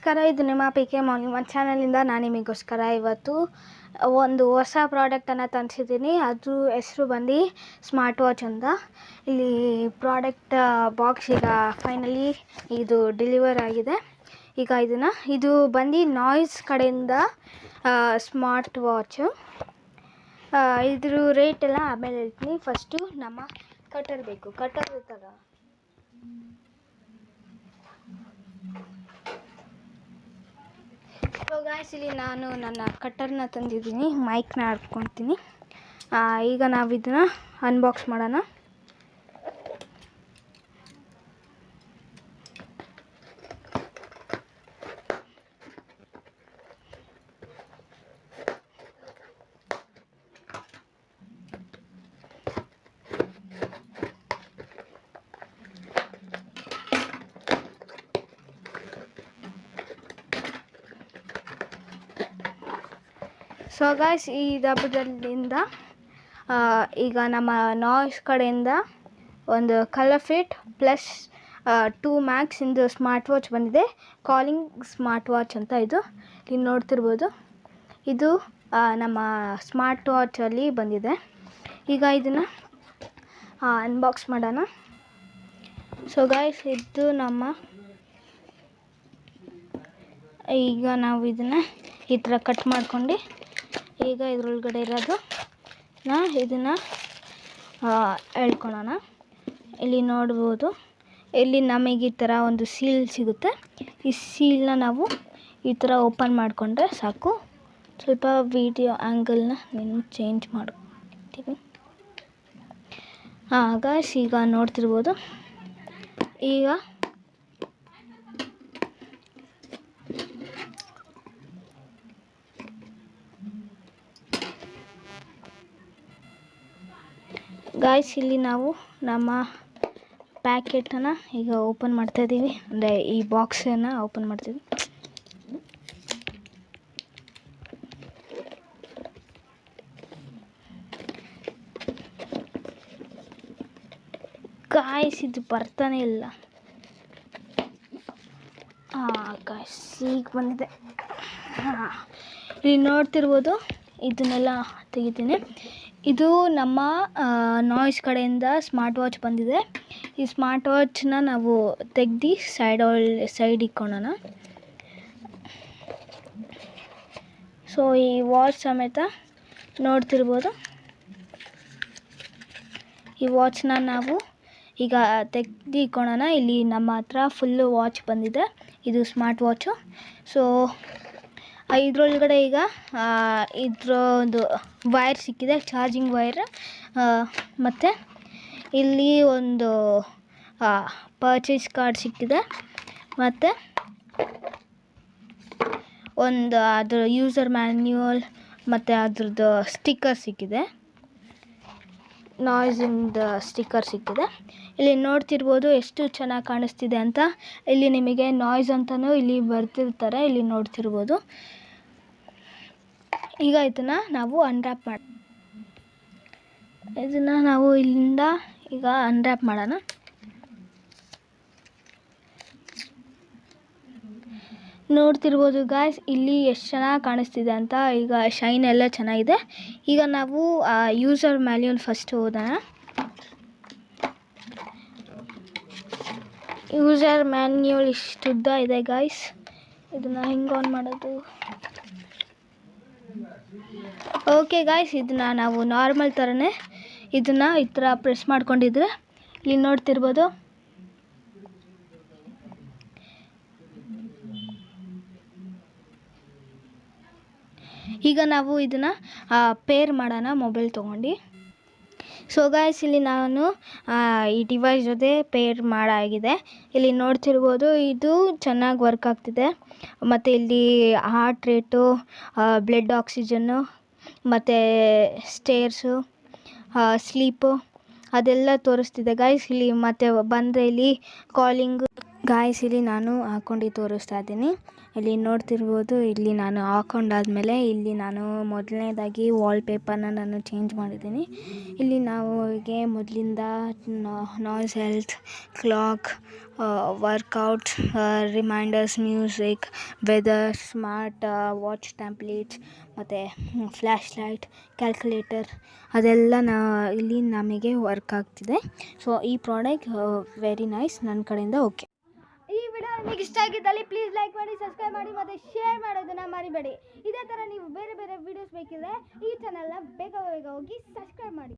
ನಮಸ್ಕಾರ, ಇದು ನಿಮ್ಮ ಪಿ ಕೆ ಮಾರ್ನಿಂಗ್ ಒನ್ ಚಾನಲಿಂದ ನಾನು ನಿಮಗೋಸ್ಕರ ಇವತ್ತು ಒಂದು ಹೊಸ ಪ್ರಾಡಕ್ಟನ್ನು ತಂದಿಸಿದ್ದೀನಿ. ಅದು ಹೆಸರು ಬಂದು ಸ್ಮಾರ್ಟ್ ವಾಚ್ ಅಂತ. ಇಲ್ಲಿ ಪ್ರಾಡಕ್ಟ್ ಬಾಕ್ಸ್ ಈಗ ಫೈನಲಿ ಇದು ಡೆಲಿವರ್ ಆಗಿದೆ. ಈಗ ಇದು ಬಂದು ನಾಯ್ಸ್ ಕಡೆಯಿಂದ ಸ್ಮಾರ್ಟ್ ವಾಚು. ಇದ್ರ ರೇಟ್ ಎಲ್ಲ ಆಮೇಲೆ ಹೇಳ್ತೀನಿ. ಫಸ್ಟು ನಮ್ಮ ಕಟರ್ ಬೇಕು. ಕಟರ್ ಥರ ಸೊ ಗಾಯ್ಸ್, ಇಲ್ಲಿ ನಾನು ನನ್ನ ಕಟ್ಟರ್ನ ತಂದಿದ್ದೀನಿ. ಮೈಕ್ನ ಹಾಡ್ಕೊತೀನಿ. ಈಗ ನಾವು ಇದನ್ನು ಅನ್ಬಾಕ್ಸ್ ಮಾಡೋಣ. ಸೊ ಗಾಯ್ಸ್, ಈ ಡಬ್ಬದಲ್ಲಿಂದ ಈಗ ನಮ್ಮ ನಾಯ್ಸ್ ಕಡೆಯಿಂದ ಒಂದು ಕಲರ್ ಫಿಟ್ ಪ್ಲಸ್ 2 ಮ್ಯಾಕ್ಸ್ ಇಂದು ಸ್ಮಾರ್ಟ್ ವಾಚ್ ಬಂದಿದೆ. ಕಾಲಿಂಗ್ ಸ್ಮಾರ್ಟ್ ವಾಚ್ ಅಂತ ಇದು ಇಲ್ಲಿ ನೋಡ್ತಿರ್ಬೋದು. ಇದು ನಮ್ಮ ಸ್ಮಾರ್ಟ್ ವಾಚಲ್ಲಿ ಬಂದಿದೆ. ಈಗ ಇದನ್ನು ಅನ್ಬಾಕ್ಸ್ ಮಾಡೋಣ. ಸೊ ಗಾಯ್ಸ್, ಇದು ಈಗ ನಾವು ಇದನ್ನು ಈ ಥರ ಕಟ್ ಮಾಡ್ಕೊಂಡು ಈಗ ಇದ್ರೊಳಗಡೆ ಇರೋದು ಇದನ್ನು ಎಳ್ಕೊಳ್ಳೋಣ. ಇಲ್ಲಿ ನೋಡ್ಬೋದು, ಇಲ್ಲಿ ನಮಗೆ ಈ ಥರ ಒಂದು ಸೀಲ್ ಸಿಗುತ್ತೆ. ಈ ಸೀಲ್ನ ನಾವು ಈ ಥರ ಓಪನ್ ಮಾಡಿಕೊಂಡ್ರೆ ಸಾಕು. ಸ್ವಲ್ಪ ವಿಡಿಯೋ ಆ್ಯಂಗಲ್ನ ನಾನು ಚೇಂಜ್ ಮಾಡ್ತೀನಿ. ಗಾಯ್ಸ್, ಈಗ ನೋಡ್ತಿರ್ಬೋದು. ಈಗ ಗಾಯ್ಸ್, ಇಲ್ಲಿ ನಾವು ನಮ್ಮ ಪ್ಯಾಕೆಟನ್ನು ಈಗ ಓಪನ್ ಮಾಡ್ತಾಯಿದ್ದೀವಿ. ಅಂದರೆ ಈ ಬಾಕ್ಸನ್ನು ಓಪನ್ ಮಾಡ್ತೀವಿ. ಗಾಯ್ಸ್, ಇದು ಬರ್ತಾನೆ ಇಲ್ಲ. ಗಾಯ್ಸ್, ಈಗ ಬಂದಿದೆ. ಇಲ್ಲಿ ನೋಡ್ತಿರ್ಬೋದು. ಇದನ್ನೆಲ್ಲ ತೆಗಿತೀನಿ. ಇದು ನಮ್ಮ ನಾಯ್ಸ್ ಕಡೆಯಿಂದ ಸ್ಮಾರ್ಟ್ ವಾಚ್ ಬಂದಿದೆ. ಈ ಸ್ಮಾರ್ಟ್ ವಾಚ್ನ ನಾವು ತೆಗ್ದು ಸೈಡ್ ಇಕ್ಕೊಳ್ಳೋಣ. ಸೊ ಈ ವಾಚ್ ಸಮೇತ ನೋಡ್ತಿರ್ಬೋದು. ಈ ವಾಚ್ನ ನಾವು ಈಗ ತೆಗ್ದು ಇಕ್ಕೊಳ್ಳೋಣ. ಇಲ್ಲಿ ನಮ್ಮ ಹತ್ರ ಫುಲ್ಲು ವಾಚ್ ಬಂದಿದೆ. ಇದು ಸ್ಮಾರ್ಟ್ ವಾಚು. ಸೊ ಇದರೊಳಗಡೆ ಈಗ ಒಂದು ವೈರ್ ಸಿಕ್ಕಿದೆ, ಚಾರ್ಜಿಂಗ್ ವೈರ್. ಮತ್ತು ಇಲ್ಲಿ ಒಂದು ಪರ್ಚೇಸ್ ಕಾರ್ಡ್ ಸಿಕ್ಕಿದೆ. ಮತ್ತು ಒಂದು ಅದ್ರ ಯೂಸರ್ ಮ್ಯಾನ್ಯುವಲ್ ಮತ್ತು ಅದ್ರದ್ದು ಸ್ಟಿಕ್ಕರ್ ಸಿಕ್ಕಿದೆ. ನಾಯ್ಸಿಂದ ಸ್ಟಿಕ್ಕರ್ ಸಿಕ್ಕಿದೆ. ಇಲ್ಲಿ ನೋಡ್ತಿರ್ಬೋದು ಎಷ್ಟು ಚೆನ್ನಾಗಿ ಕಾಣಿಸ್ತಿದೆ ಅಂತ. ಇಲ್ಲಿ ನಿಮಗೆ ನಾಯ್ಸ್ ಅಂತಲೂ ಇಲ್ಲಿ ಬರ್ತಿರ್ತಾರೆ. ಇಲ್ಲಿ ನೋಡ್ತಿರ್ಬೋದು. ಈಗ ಇದನ್ನು ನಾವು ಅನ್ರ್ಯಾಪ್ ಇದನ್ನು ನಾವು ಇಲ್ಲಿಂದ ಈಗ ಅನ್ರ್ಯಾಪ್ ಮಾಡೋಣ. ನೋಡ್ತಿರ್ಬೋದು ಗಾಯ್ಸ್, ಇಲ್ಲಿ ಎಷ್ಟು ಚೆನ್ನಾಗಿ ಕಾಣಿಸ್ತಿದೆ ಅಂತ. ಈಗ ಶೈನ್ ಎಲ್ಲ ಚೆನ್ನಾಗಿದೆ. ಈಗ ನಾವು ಯೂಸರ್ ಮ್ಯಾನ್ಯುವಲ್ ಫಸ್ಟ್ ಓದೋಣ. ಯೂಸರ್ ಮ್ಯಾನ್ಯುವಲ್ ಇಷ್ಟುದ್ದ ಇದೆ ಗಾಯ್ಸ್. ಇದನ್ನು ಹೆಂಗೆ ಆನ್ ಮಾಡೋದು? ಓಕೆ ಗಾಯ್ಸ್, ಇದನ್ನು ನಾವು ನಾರ್ಮಲ್ ಥರನೇ ಇದನ್ನು ಈ ಥರ ಪ್ರೆಸ್ ಮಾಡ್ಕೊಂಡಿದ್ರೆ ಇಲ್ಲಿ ನೋಡ್ತಿರ್ಬೋದು. ಈಗ ನಾವು ಇದನ್ನು ಪೇರ್ ಮಾಡೋಣ ಮೊಬೈಲ್ ತೊಗೊಂಡು. ಸೊ ಗಾಯ್ಸ್, ಇಲ್ಲಿ ನಾನು ಈ ಡಿವೈಸ್ ಜೊತೆ ಪೇರ್ ಮಾಡಾಗಿದೆ. ಇಲ್ಲಿ ನೋಡ್ತಿರ್ಬೋದು, ಇದು ಚೆನ್ನಾಗಿ ವರ್ಕ್ ಆಗ್ತಿದೆ. ಮತ್ತು ಇಲ್ಲಿ ಹಾರ್ಟ್ ರೇಟು, ಬ್ಲಡ್ ಆಕ್ಸಿಜನ್ನು ಮತ್ತು ಸ್ಟೇರ್ಸು, ಸ್ಲೀಪು ಅದೆಲ್ಲ ತೋರಿಸ್ತಿದೆ ಗಾಯ್ಸ್. ಇಲ್ಲಿ ಮತ್ತು ಬಂದರೆ ಇಲ್ಲಿ ಕಾಲಿಂಗು ಗಾಯ್ಸ್, ಇಲ್ಲಿ ನಾನು ಹಾಕ್ಕೊಂಡು ತೋರಿಸ್ತಾ ಇದ್ದೀನಿ. ಇಲ್ಲಿ ನೋಡ್ತಿರ್ಬೋದು, ಇಲ್ಲಿ ನಾನು ಹಾಕ್ಕೊಂಡಾದ್ಮೇಲೆ ಇಲ್ಲಿ ನಾನು ಮೊದಲನೇದಾಗಿ ವಾಲ್ಪೇಪರ್ನ ನಾನು ಚೇಂಜ್ ಮಾಡಿದ್ದೀನಿ. ಇಲ್ಲಿ ನಾವು ಹೀಗೆ ಮೊದಲಿಂದ Noise health, clock, workout, reminders, music, weather, smart watch templates ಮತ್ತು ಫ್ಲ್ಯಾಶ್ ಲೈಟ್, ಕ್ಯಾಲ್ಕುಲೇಟರ್ ಅದೆಲ್ಲ ಇಲ್ಲಿ ನಮಗೆ ವರ್ಕ್ ಆಗ್ತಿದೆ. ಸೊ ಈ ಪ್ರಾಡಕ್ಟ್ ವೆರಿ ನೈಸ್, ನನ್ನ ಕಡೆಯಿಂದ ಓಕೆ. ಈ ವಿಡಿಯೋ ನಿಮಗೆ ಇಷ್ಟ ಆಗಿದ್ದಲ್ಲಿ ಪ್ಲೀಸ್ ಲೈಕ್ ಮಾಡಿ, ಸಬ್ಸ್ಕ್ರೈಬ್ ಮಾಡಿ ಮತ್ತು ಶೇರ್ ಮಾಡೋದನ್ನು ಮರಿಬೇಡಿ. ಇದೇ ಥರ ನೀವು ಬೇರೆ ಬೇರೆ ವೀಡಿಯೋಸ್ ಬೇಕಿದ್ರೆ ಈ ಚಾನಲ್ನ ಬೇಗ ಹೋಗಿ ಸಬ್ಸ್ಕ್ರೈಬ್ ಮಾಡಿ.